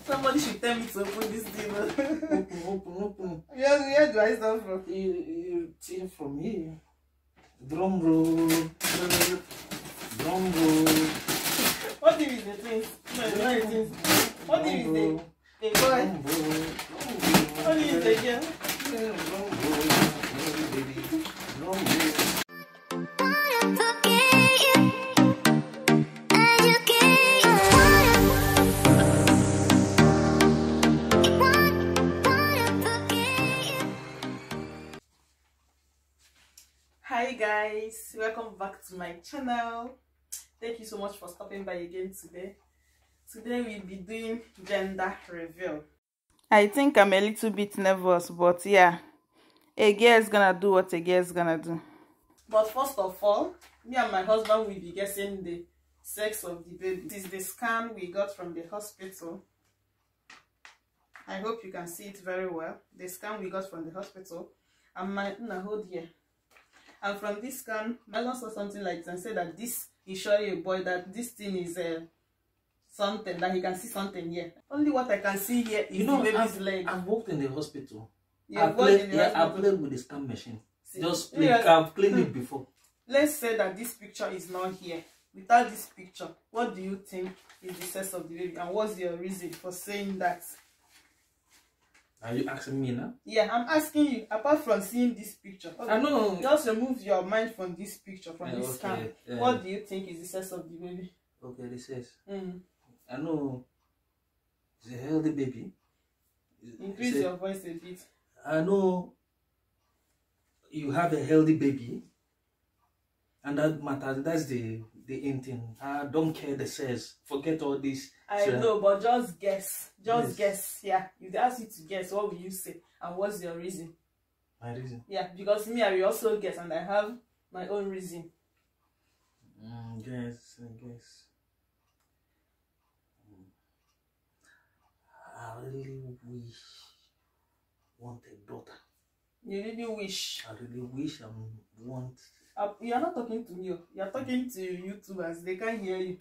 Somebody should tell me to open this thing. Open. Where do I start from? You see from here. Drum roll. Drum roll. What if it's the twins? No, it's not the twins. What if it's the boy? What if it's the girl? Hi guys, welcome back to my channel. Thank you so much for stopping by again today. Today we'll be doing gender reveal. I think I'm a little bit nervous, but yeah, a girl is gonna do what a girl is gonna do. But first of all, me and my husband will be guessing the sex of the baby. This is the scan we got from the hospital. I hope you can see it very well. The scan we got from the hospital. And my hold here. And from this scan, my husband saw something like this and said that this is surely a boy, that this thing is something, that he can see something here. Only what I can see here is the baby's leg. I've worked in the hospital. I've played with the scan machine. Just play, I've cleaned it before. Let's say that this picture is not here. Without this picture, what do you think is the sex of the baby? And what's your reason for saying that? Are you asking me now? Yeah, I'm asking you. Apart from seeing this picture, okay, I know. Just remove your mind from this picture, from this scan. What do you think is the sex of the baby? Okay, the sex. I know it's a healthy baby. Increase your voice a bit. I know you have a healthy baby, and that matters. That's the end thing. I don't care the sex. Forget all this. I know, but just guess. Just guess. Yeah. If they ask you to guess, what will you say? And what's your reason? My reason? Yeah, because me, I will also guess, and I have my own reason. Guess. I really want a daughter. You really wish? I really wish I want. You are not talking to me. You are talking to YouTubers. They can't hear you.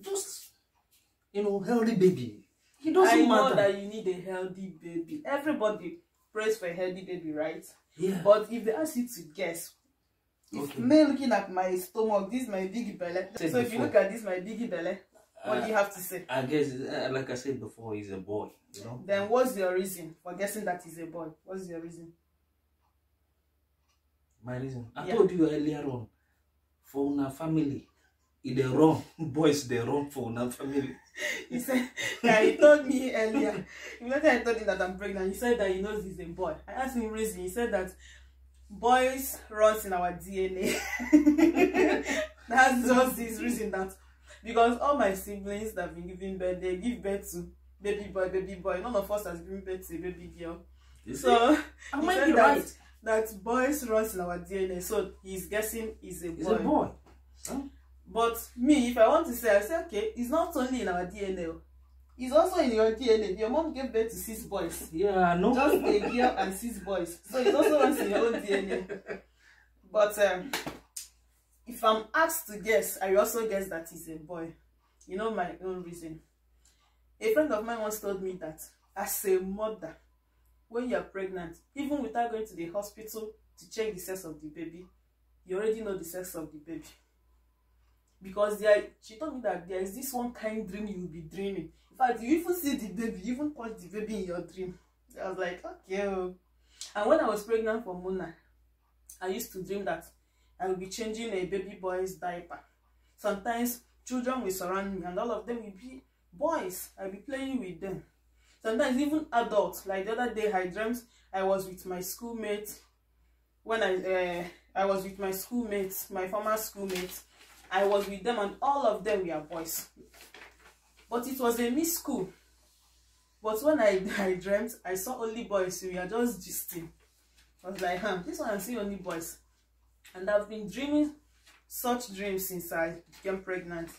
Just healthy baby. It doesn't matter. I know that you need a healthy baby. Everybody prays for a healthy baby, right? Yeah. But if they ask you to guess, if me looking at my stomach, this is my big belly. So if you look at this, my big belly, what do you have to say? I guess, like I said before, he's a boy. Then what's your reason for guessing that he's a boy? What's your reason? My reason? I told you earlier on, for our family, they run. Boys, they run for our family. He said, yeah, he told me earlier. Immediately I told him that I'm pregnant. He said that he knows he's a boy. I asked him reason. He said that boys runs in our DNA. That's just his reason, that because all my siblings that have been giving birth, they give birth to baby boy. None of us has given birth to a baby girl. So am I right? That boys runs in our DNA. So he's guessing he's a boy. He's a boy. Huh? But me, if I want to say, I say, okay, it's not only in our DNA. It's also in your DNA. Your mom gave birth to 6 boys. Yeah, I know. Just a girl and 6 boys. So it also runs in your own DNA. But if I'm asked to guess, I also guess that he's a boy. You know my own reason. A friend of mine once told me that as a mother, when you're pregnant, even without going to the hospital to check the sex of the baby, you already know the sex of the baby. Because she told me that there is this one kind dream you will be dreaming. In fact, you even see the baby, you even touch the baby in your dream. I was like, okay. And when I was pregnant for Mona, I used to dream that I will be changing a baby boy's diaper. Sometimes children will surround me and all of them will be boys. I'll be playing with them. Sometimes even adults. Like the other day I dreamt I was with my schoolmates. When I was with my schoolmates, my former schoolmates, I was with them and all of them were boys. But it was a mixed school. But when I dreamt, I saw only boys. So we are just gisting. I was like, this one I see only boys. And I've been dreaming such dreams since I became pregnant.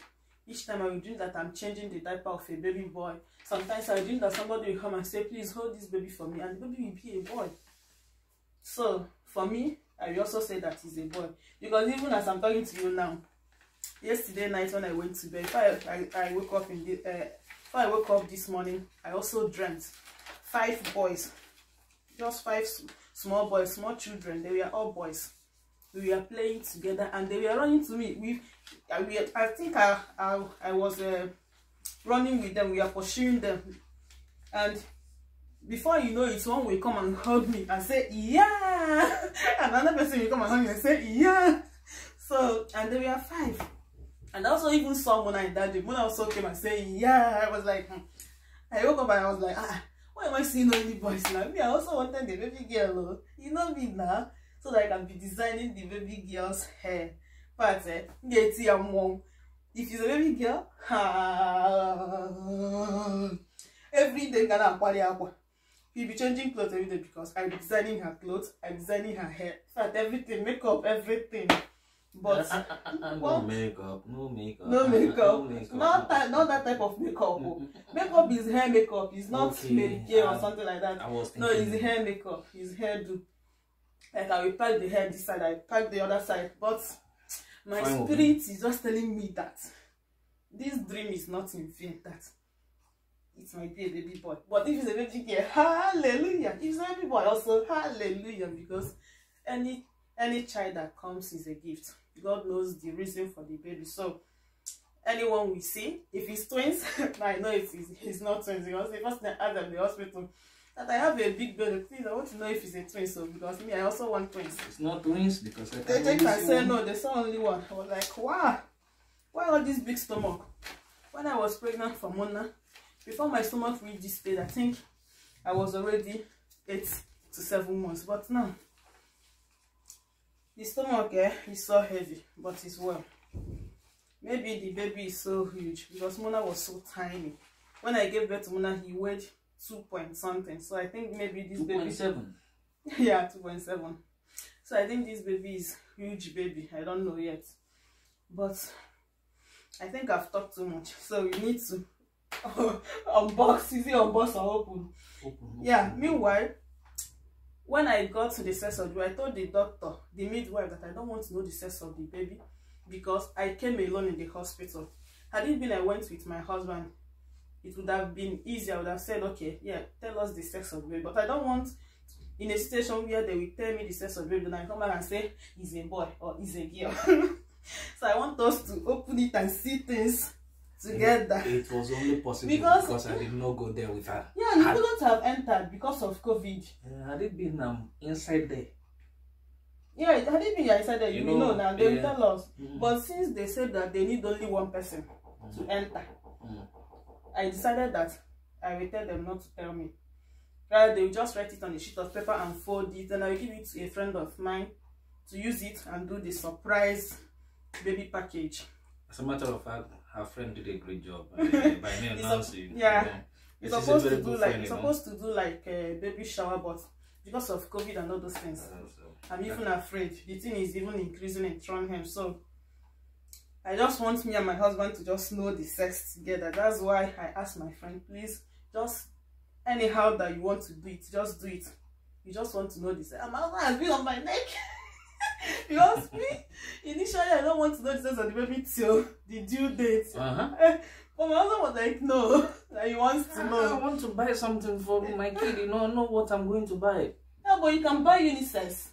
Each time I will dream that I'm changing the diaper of a baby boy. Sometimes I dream that somebody will come and say, please hold this baby for me. And the baby will be a boy. So for me, I will also say that he's a boy. Because even as I'm talking to you now, yesterday night when I went to bed, I woke up in the Before I woke up this morning, I also dreamt 5 boys, just 5 small boys, small children. They were all boys. We were playing together and they were running to me. I think I was running with them. We were pursuing them, and before you know it, one will come and hug me and say yeah, and another person will come and hug me and say yeah. So, and there were 5, and I also even saw Mona in that day. Mona also came and said yeah. I was like, I woke up and I was like, why am I seeing only boys now? Me, I also wanted the baby girl, you know me now, so that I can be designing the baby girl's hair. But if it's a baby girl, every day he'll be changing clothes every day because I'm designing her clothes, I'm designing her hair, in fact, everything, makeup, everything. But no makeup. Not that type of makeup. Makeup is hair makeup. It's not Medicare or something like that. No, it's hair makeup. It's hairdo. Like I will pack the hair this side, I pack the other side. But my spirit is just telling me that this dream is not in vain. That it might be a baby boy. But if it's a baby girl, hallelujah. If it's a baby boy, also hallelujah. Because any child that comes is a gift. God knows the reason for the baby. So anyone we see, if it's twins, I know it's not twins. Because the first time I asked at the hospital that I have a big baby, please, I want to know if it's a twin. So because me, I also want twins. It's not twins because they checked and said no, they saw only one. I was like, wow, why all this big stomach? When I was pregnant for Mona, before my stomach reached this stage, I think I was already 8 to 7 months. But now the stomach is so heavy, but it's well. Maybe the baby is so huge because Mona was so tiny. When I gave birth to Mona, he weighed 2 point something. So I think maybe this 2.7. Yeah, 2.7. So I think this baby is huge baby. I don't know yet. But I think I've talked too much. So we need to unbox. Is it unbox or open? Yeah, meanwhile, when I got to the sex of the baby, I told the doctor, the midwife, that I don't want to know the sex of the baby because I came alone in the hospital. Had it been I went with my husband, it would have been easier. I would have said, okay, yeah, tell us the sex of the baby. But I don't want in a situation where they will tell me the sex of the baby, then I come back and say, he's a boy or he's a girl. So I want us to open it and see things together. It was only possible because I did not go there with her. Yeah, you couldn't have entered because of COVID. Had it been inside there? Yeah, had it been inside there, you will know now. They will tell us. But since they said that they need only one person to enter, I decided that I will tell them not to tell me. Rather, they will just write it on a sheet of paper and fold it, and I will give it to a friend of mine to use it and do the surprise baby package. As a matter of fact, her friend did a great job by me announcing. Yeah, it's supposed to do like a baby shower, but because of COVID and all those things, I'm even afraid. The thing is even increasing in Trondheim, so I just want me and my husband to just know the sex together. That's why I asked my friend, please, just anyhow that you want to do it, just do it. You just want to know this. And my husband has been on my neck. Because me, initially, I don't want to know the sex of the baby till the due date. But my husband was like, no, that he wants to know. I want to buy something for my kid. You know what I'm going to buy. Yeah, but you can buy unisex.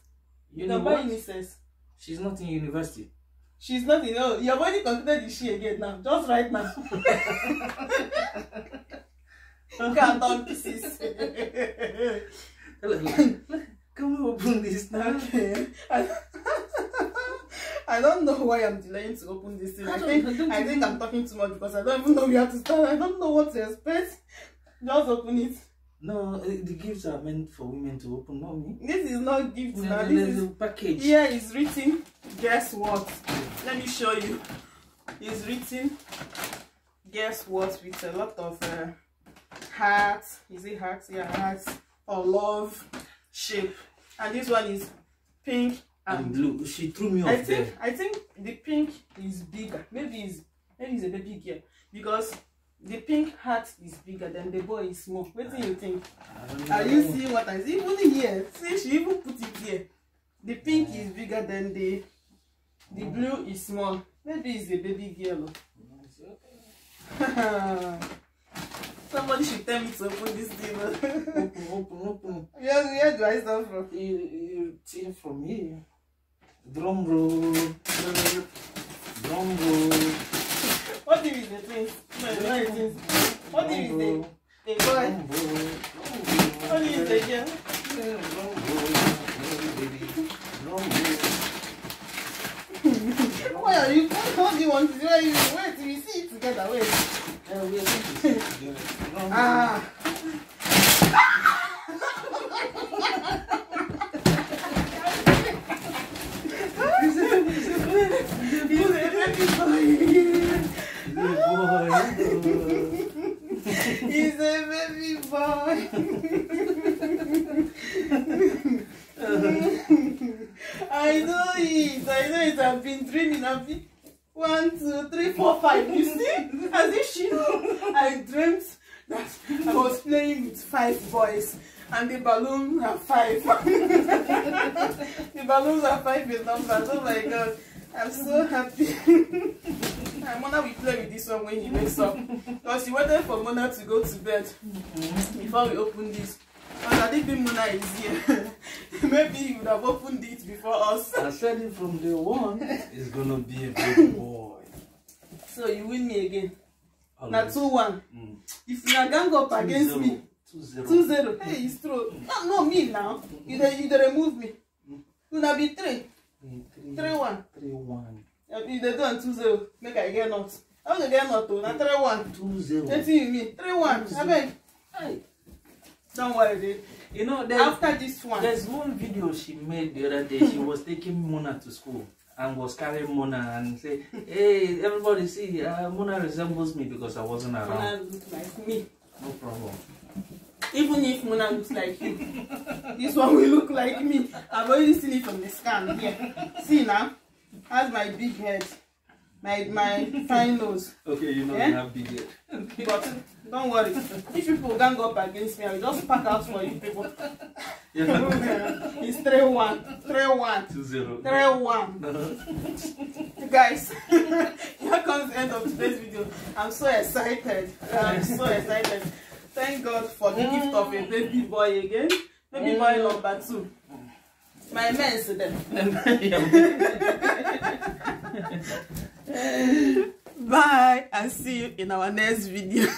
You can buy unisex. She's not in university. She's not in. You have already considered the she again now. Just right now. Can't down pieces. Can we open this now? Okay. I don't know why I'm delaying to open this thing. I think I'm talking too much because I don't even know where to start. I don't know what to expect. Just open it. No, the gifts are meant for women to open, not me. This is not gifts now. This is a package. Here is written. Guess what? Let me show you. It's written. Guess what? With a lot of hearts. Is it hearts? Yeah, hearts or love shape. And this one is pink and blue. She threw me off there. I think the pink is bigger. Maybe it's a baby girl because the pink heart is bigger than the boy is small. What do you think? Are you seeing what I see? Even here, see, she even put it here. The pink is bigger than the blue is small. Maybe it's a baby girl. tell me to open this thing. Open. Where do I start from? You see from here. Drum roll. Drum roll. What if it's the twins? No, it's twins. What if it's the boy? What if it's the girl? Why are you? What do you want to do? Wait, we see it together. Wait. We are going to see it together. Ah. He's a baby boy. I know it. I've been dreaming. I've been 1, 2, 3, 4, 5. You see? As if she knows. I dreamt that I was playing with 5 boys. And the balloons are 5. The balloons are 5 with numbers. Oh my god. I'm so happy. And Mona will play with this one when he wakes up. Because he waited for Mona to go to bed before we open this. But I didn't think Mona is here. Maybe he would have opened it before us. I said it from day one. It's gonna be a big boy. So you win me again. Now 2-1. If you gang up against me. 2-0. Hey, it's true. No, me now. You remove me. You will be 3. 3-1. 3-1. If they do 2-0, make I get not. I'm going to get not. Now 3-1. 2-0. That's you mean. 3-1. I beg. Hey. Don't worry. You know, after this one. There's one video she made the other day. She was taking Mona to school and was carrying Mona and say, hey, everybody see, Mona resembles me because I wasn't around. Mona looks like me. No problem. Even if Mona looks like you, this one will look like me. I've already seen it from the scan here. See now, has my big head, my fine nose. Okay, you know, you have big head. Okay. But don't worry, if people gang up against me, I will just pack out for you people. Yeah. It's 3-1. 3-1. 2-0. 3-1. Guys, here comes the end of today's video. I'm so excited. Thank God for the gift of a baby boy again. Baby boy number 2. My men's then. Bye and see you in our next video.